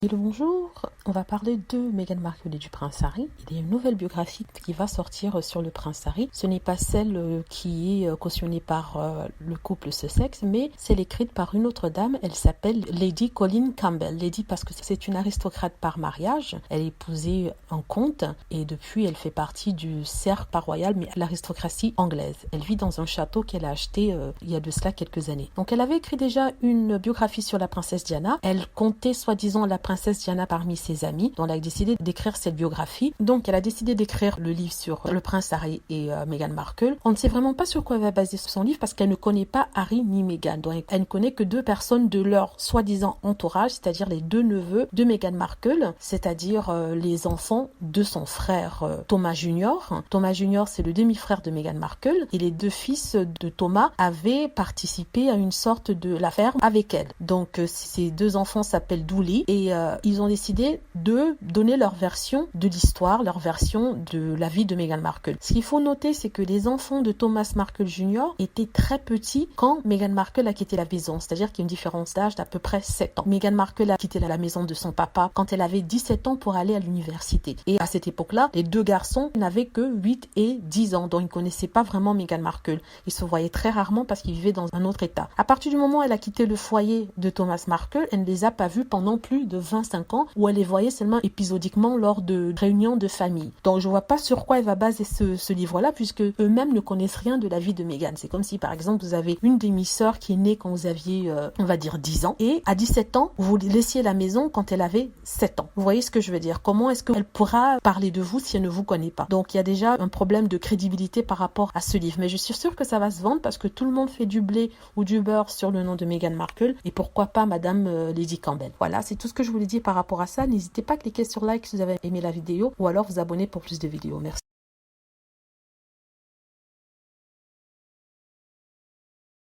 Hello, bonjour, on va parler de Meghan Markle et du prince Harry. Il y a une nouvelle biographie qui va sortir sur le prince Harry. Ce n'est pas celle qui est cautionnée par le couple Sussex, mais celle écrite par une autre dame. Elle s'appelle Lady Colin Campbell. Lady parce que c'est une aristocrate par mariage. Elle a épousé un comte et depuis elle fait partie du cercle royal, mais l'aristocratie anglaise. Elle vit dans un château qu'elle a acheté il y a de cela quelques années. Donc elle avait écrit déjà une biographie sur la princesse Diana. Elle comptait soi-disant la princesse Diana parmi ses amis, donc elle a décidé d'écrire cette biographie. Donc elle a décidé d'écrire le livre sur le prince Harry et Meghan Markle. On ne sait vraiment pas sur quoi elle va baser son livre parce qu'elle ne connaît pas Harry ni Meghan. Donc elle ne connaît que deux personnes de leur soi-disant entourage, c'est-à-dire les deux neveux de Meghan Markle, c'est-à-dire les enfants de son frère Thomas Junior. Thomas Junior, c'est le demi-frère de Meghan Markle et les deux fils de Thomas avaient participé à une sorte de la ferme avec elle. Donc ces deux enfants s'appellent Dooley et ils ont décidé de donner leur version de l'histoire, leur version de la vie de Meghan Markle. Ce qu'il faut noter, c'est que les enfants de Thomas Markle Jr. étaient très petits quand Meghan Markle a quitté la maison, c'est-à-dire qu'il y a une différence d'âge d'à peu près 7 ans. Meghan Markle a quitté la maison de son papa quand elle avait 17 ans pour aller à l'université. Et à cette époque-là, les deux garçons n'avaient que 8 et 10 ans, donc ils ne connaissaient pas vraiment Meghan Markle. Ils se voyaient très rarement parce qu'ils vivaient dans un autre état. À partir du moment où elle a quitté le foyer de Thomas Markle, elle ne les a pas vus pendant plus de 25 ans, où elle les voyait seulement épisodiquement lors de réunions de famille. Donc je vois pas sur quoi elle va baser ce livre-là, puisque eux-mêmes ne connaissent rien de la vie de Meghan. C'est comme si par exemple vous avez une demi-sœur qui est née quand vous aviez, on va dire 10 ans, et à 17 ans, vous laissiez la maison quand elle avait 7 ans. Vous voyez ce que je veux dire? Comment est-ce qu'elle pourra parler de vous si elle ne vous connaît pas? Donc il y a déjà un problème de crédibilité par rapport à ce livre. Mais je suis sûre que ça va se vendre parce que tout le monde fait du blé ou du beurre sur le nom de Meghan Markle, et pourquoi pas Madame Lady Campbell. Voilà, c'est tout ce que je voulais dire par rapport à ça. N'hésitez pas à cliquer sur like si vous avez aimé la vidéo ou alors vous abonner pour plus de vidéos. Merci.